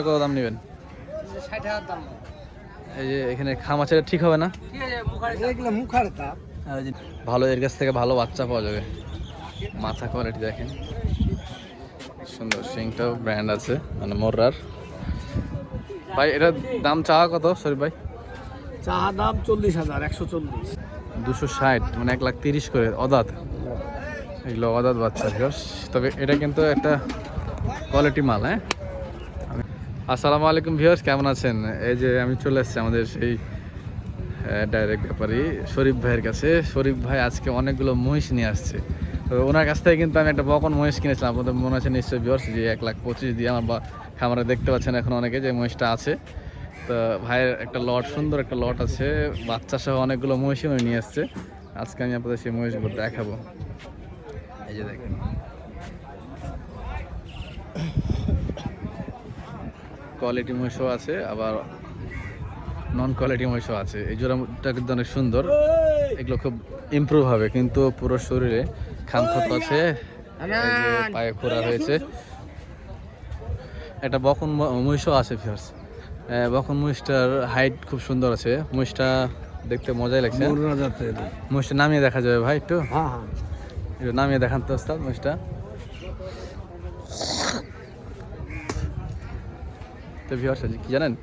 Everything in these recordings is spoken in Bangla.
কত দাম নেবেন? 60,000 দাম। এই যে এখানে খামাচের ঠিক হবে না? ঠিক আছে, এগুলো মুখার দাম। ভালো, এর কাছ থেকে ভালো বাচ্চা পাওয়া যাবে। মাথা কোয়ালিটি দেখেন, সুন্দর। সিংটাও ব্র্যান্ড আছে, মানে মোর্রার। ভাই এটার দাম চাওয়া কত শরীফ ভাই? চাহা দাম 40,000, 140। 260, মানে 1,30,000 করে অদাত। এগুলো অদাত বাচ্চা। তবে এটা কিন্তু একটা কোয়ালিটি মাল। হ্যাঁ, আসসালামু আলাইকুম ভিউয়ার্স, কেমন আছেন? এই যে আমি চলে এসেছি আমাদের সেই ডাইরেক্ট ব্যাপারী শরীফ ভাইয়ের কাছে। শরীফ ভাই আজকে অনেকগুলো মহিষ নিয়ে আসছে। তো ওনার কাছ থেকে কিন্তু আমি একটা বকন মহিষ কিনেছিলাম, আপনাদের মনে আছে নিশ্চয়ই ভিউয়ার্স, যে 1,25,000 দিয়ে আমার খামারে দেখতে পাচ্ছেন এখন অনেকে যে মহিষটা আছে। তো ভাইয়ের একটা লট, সুন্দর একটা লট আছে, বাচ্চা সহ অনেকগুলো মহিষ উনি নিয়ে আসছে। আজকে আমি আপনাদের সেই মহিষগুলো দেখাবো। এই যে দেখেন, কোয়ালিটি মহিষও আছে, আবার নন কোয়ালিটি মহিষও আছে। এই জোড়াটা কিন্তু অনেক সুন্দর, এগুলো খুব ইমপ্রুভ হবে। কিন্তু পুরো শরীরে খামখত আছে, পায়ে খোঁড়া হয়েছে। একটা বকন মহিষও আছে ভিউয়ার্স। বকন মহিষটার হাইট খুব সুন্দর আছে, মহিষটা দেখতে মজাই লাগছে। মহিষটা নামিয়ে দেখা যাবে ভাই একটু? একটু নামিয়ে দেখান তো ওস্তাদ মহিষটা। তো ভিউয়ার্স কি জানেন,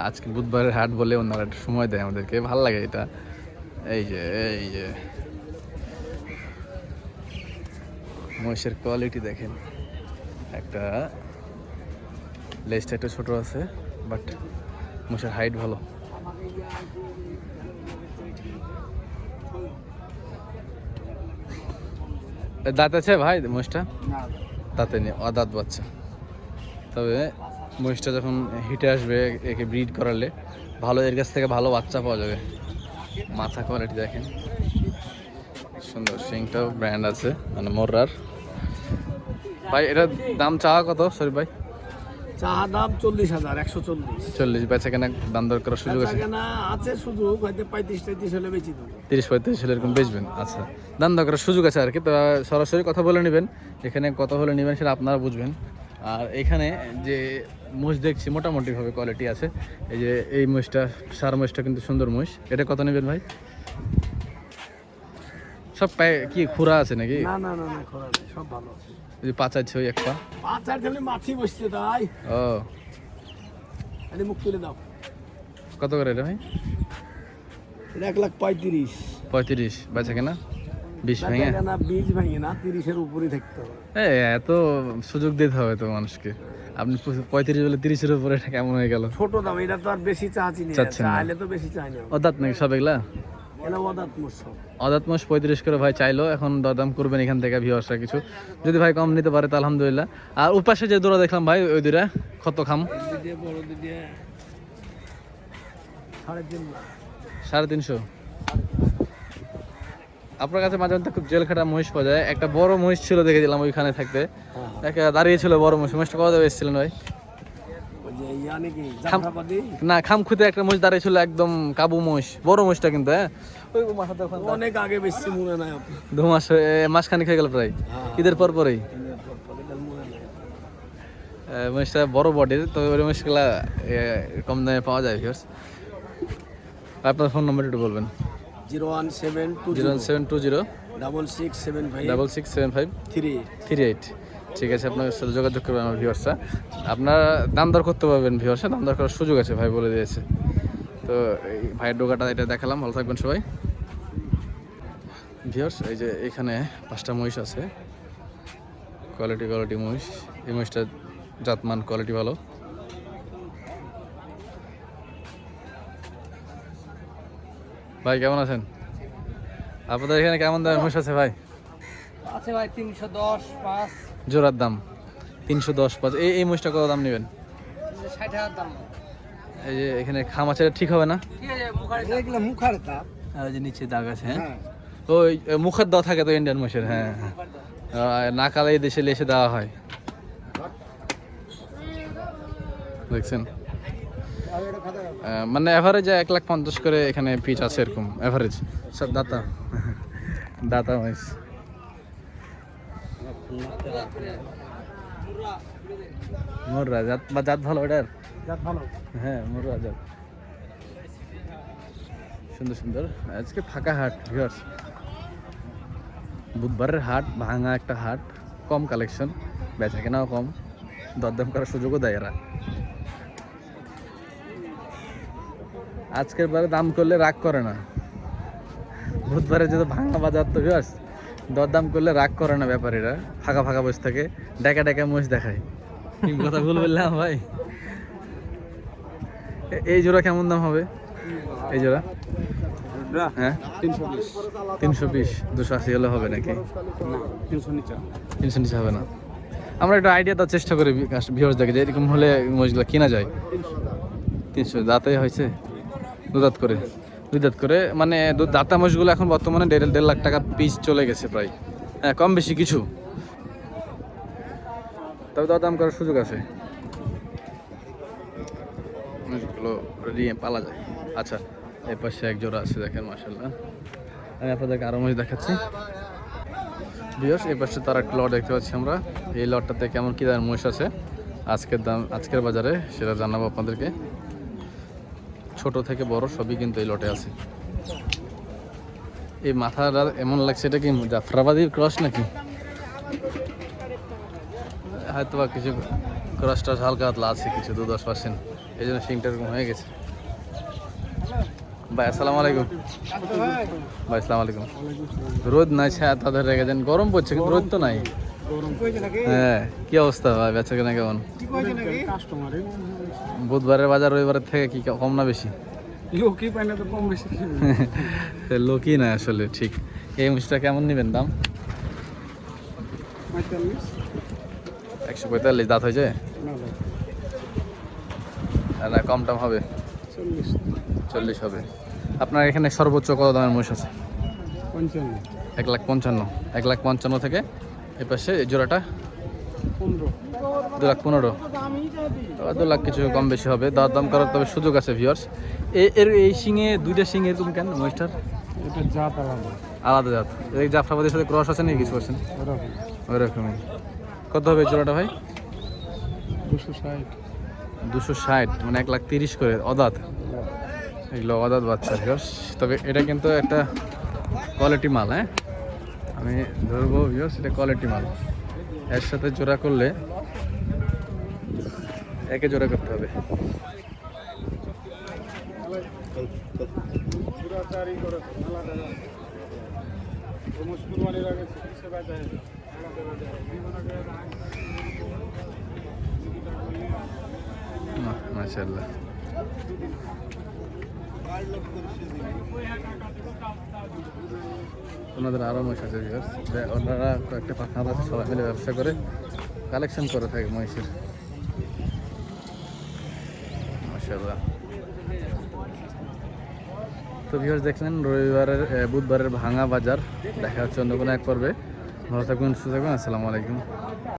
আজকে বুধবারের হাট বলে ওনারা একটা সময় দেয় আমাদেরকে, ভালো লাগে এটা। এই যে মহিষের কোয়ালিটি দেখেন, একটা লেজটা একটু ছোটো আছে, বাট মহিষের হাইট ভালো। দাঁত আছে ভাই মহিষটা? দাঁতে নেই, অদাঁত বাচ্চা। তবে মহিষটা যখন হিটে আসবে, একে ব্রিড করালে ভালো, এর কাছ থেকে ভালো বাচ্চা পাওয়া যাবে। মাথা কোয়ালিটি দেখেন, সুন্দর। সিংটাও ব্র্যান্ড আছে, মানে মোর্রার। ভাই এটার দাম চাওয়া কত শরীফ ভাই? চাহা দাম 40,000, 140। 40, বেচা কেনা দাম দর করার সুযোগ আছে? আছে সুযোগ, হয়তো 35-33 হলে বেশি দেবো। 30-35 হলে এরকম বেচবেন? আচ্ছা, দাম দর করার সুযোগ আছে আর কি। তো সরাসরি কথা বলে নেবেন, এখানে কত হলে নেবেন সেটা আপনারা বুঝবেন। আর এখানে যে মহিষ দেখছি মোটামুটিভাবে কোয়ালিটি আছে। এই যে এই মহিষটা, সার মহিষটা কিন্তু সুন্দর মহিষ। এটা কত নেবেন ভাই? সব পায়ে কি খুরা আছে নাকি? না না না না, খোলা নেই, সব ভালো আছে। এই যে পাঁচ আছে ওই এক পা, পাঁচার খালি মাছি বসছে তাই। ও আরে মুখ তুলে দাও। কত করে এটা ভাই? 1,35,000। 35, বেচা কেনা 20 ভেঙে? না 20 ভেঙে না, 30-এর উপরে থাকতে হবে। এত সুযোগ দিতে হবে তো মানুষকে। আপনি 35 বলে 30-এর উপরে, এটা কেমন হয়ে গেল? ছোট দাম, এটা তো আর বেশি চাচ্ছি না, চাচ্ছেন না? চাইলে তো বেশি চাই না। অদাত নাকি সব এগুলা? এটা ওদাত মৎস্য। অদাত মোষ 35 করে ভাই চাইলো। এখন দরদাম করবেন এখান থেকে ভিউয়ার্সরা কিছু, যদি ভাই কম নিতে পারে তো আলহামদুলিল্লাহ। আর উপাসে যে দূরা দেখলাম ভাই, ওই দুরা কত খাম? বড় দিদি 3.5 350। আপনার কাছে মাঝে মধ্যে খুব জেল খাটা মহিষ পাওয়া যায়। একটা বড় মহিষ ছিল দেখে দিলাম ওইখানে থাকতে, একটা দাঁড়িয়ে ছিল বড় মহিষ। মহিষটা কত দেবে এসেছিলেন ভাই? না, খাম খুঁতে একটা মহিষ দাঁড়িয়ে ছিল, একদম কাবু মহিষ, বড় মহিষটা কিন্তু। হ্যাঁ, ওই মাথাতে অনেক আগে বেশি মনে নাই। 2 মাস, মাসখানিক হয়ে গেল প্রায়, ঈদের পর পরেই। মহিষটা বড় বডির, তো ওই মহিষগুলা কম দামে পাওয়া যায় ভিউয়ার্স। আপনার ফোন নম্বর একটু বলবেন? 01720 6675 38। 38। ঠিক আছে, আপনার সাথে যোগাযোগ করবেন আমার ভিউয়ার্সরা। আপনারা দাম দর করতে পারবেন ভিউয়ার্সরা, দাম দর করার সুযোগ আছে, ভাই বলে দিয়েছে। তো এই ভাইয়ের ডোকাটা এটা দেখালাম, ভালো থাকবেন সবাই ভিউয়ার্স। এই যে এখানে 5টা মহিষ আছে, কোয়ালিটি মহিষ। এই মহিষটার জাতমান কোয়ালিটি ভালো। ভাই কেমন আছেন? আপনাদের এখানে কেমন দামের মহিষ আছে ভাই? আছে ভাই 310, 5 জোড়ার দাম 310, 5। এই মহিষটা কত দাম নেবেন? 60,000 দাম। এই যে এখানে খামাচের ঠিক হবে না? ঠিক আছে, এগুলো মুখার দাম। আর ওই যে নিচে দাগ আছে। হ্যাঁ, ওই মুখের দাও থাকে তো ইন্ডিয়ান মহিষের। হ্যাঁ, নাকালে এই দেশে এসে দেওয়া হয়, দেখছেন? মানে এভারেজ 1,50,000 করে এখানে পিচ আছে, এরকম এভারেজ। সব দাতা মহিষ। মুর্রা জাত বা জাত ভালো ওটার? জাত ভালো। হ্যাঁ মুর্রা জাত। সুন্দর সুন্দর। আজকে ফাঁকা হাট ভিউয়ার্স, বুধবারের হাট, ভাঙা একটা হাট, কম কালেকশন, বেচা কেনাও কম, দরদাম করার সুযোগও দেয় এরা। আজকের বারে দাম করলে রাগ করে না, বুধবারে যেহেতু ভাঙা বাজার তো ভিউয়ার্স, দরদাম করলে রাগ করে না ব্যাপারীরা, ফাঁকা ফাঁকা বসে থাকে, ডেকা ডেকা মোষ দেখায়। কি কথা ভুল বললাম ভাই? এই জোড়া কেমন দাম হবে? এই জোড়া হ্যাঁ 320, 280 হলে হবে নাকি? 300 নিচে হবে না। আমরা একটু আইডিয়া দেওয়ার চেষ্টা করি ভিউয়ার্স দেখে যে এরকম হলে মোষগুলো কেনা যায়। 300 দাঁতে হয়েছে, দুই দাঁত করে মানে দাঁতা মোষগুলো এখন বর্তমানে 1.5 লাখ টাকা পিস চলে গেছে প্রায়। হ্যাঁ কম বেশি কিছু, তবে দাম করার সুযোগ আছে, মোষগুলো নিয়ে পালা যায়। আচ্ছা এই পাশে এক জোড়া আছে দেখেন মাশাআল্লাহ। আমি আপনাদেরকে আরো মোষ দেখাচ্ছি ভিউয়ার্স। এই পাশে তার একটা লট দেখতে পাচ্ছি আমরা, এই লটটাতে কেমন কি দামের মোষ আছে আজকের দাম, আজকের বাজারে সেটা জানাবো আপনাদেরকে। ছোট থেকে বড় সবই কিন্তু এই লটে আছে। এই মাথাটা এমন লাগছে, এটা কি জাফরাবাদীর ক্রস নাকি? হয়তো বা কিছু ক্রসটা হালকা হাতলা আছে, কিছু 2-10%, এই জন্য শিংটা এরকম হয়ে গেছে। ভাই আসসালামু আলাইকুম। ভাই আসসালামু আলাইকুম। রোদ নাই, ছায়া তাদের রেখে যান, গরম পড়ছে কিন্তু রোদ তো নাই। হ্যাঁ কি অবস্থা ভাই, বেচা কেনা কেমন? বুধবারের বাজার রবিবারের থেকে কি কম না বেশি? লোকই না আসলে ঠিক। এই মুষটা কেমন নেবেন দাম? 145 দাঁত হয়েছে না, কম টাম হবে? 40 হবে। আপনার এখানে সর্বোচ্চ কত দামের মোষ আছে? 1,55,000। 1,55,000 থেকে এ পাশে এই জোড়াটা 2,15,000, 2 লাখ কিছু কম বেশি হবে, দাম করার তবে সুযোগ আছে ভিউয়ার্স। এই শিঙে দুইটা শিং এরকম কেন মোষটার? আলাদা জাত, জাফরাবাদের সাথে ক্রস আছে নাকি কিছু পাচ্ছেন? ওই রকমই। কত হবে জোড়াটা ভাই? 260, মানে 1,30,000 করে অদাঁত। এগুলো অদাঁত বাচ্চা ভিউয়ার্স, তবে এটা কিন্তু একটা কোয়ালিটি মাল। হ্যাঁ আমি ধরবো ভিউয়ার্স, এটা কোয়ালিটি মাল। এর সাথে জোড়া করলে, একে জোড়া করতে হবে। মাশাআল্লাহ। ওনাদের আরো মহিষ আছে ভিউয়ার্স, ওনারা কয়েকটা পার্টনার আছে, সবাই মিলে ব্যবসা করে কালেকশন করে থাকে মহিষের। মাশাআল্লাহ। তো ভিউয়ার্স দেখলেন বুধবারের ভাঙা বাজার। দেখা হচ্ছে অন্য কোনো এক পর্বে। ভালো থাকবেন, সুস্থ থাকবেন। আসসালামু আলাইকুম।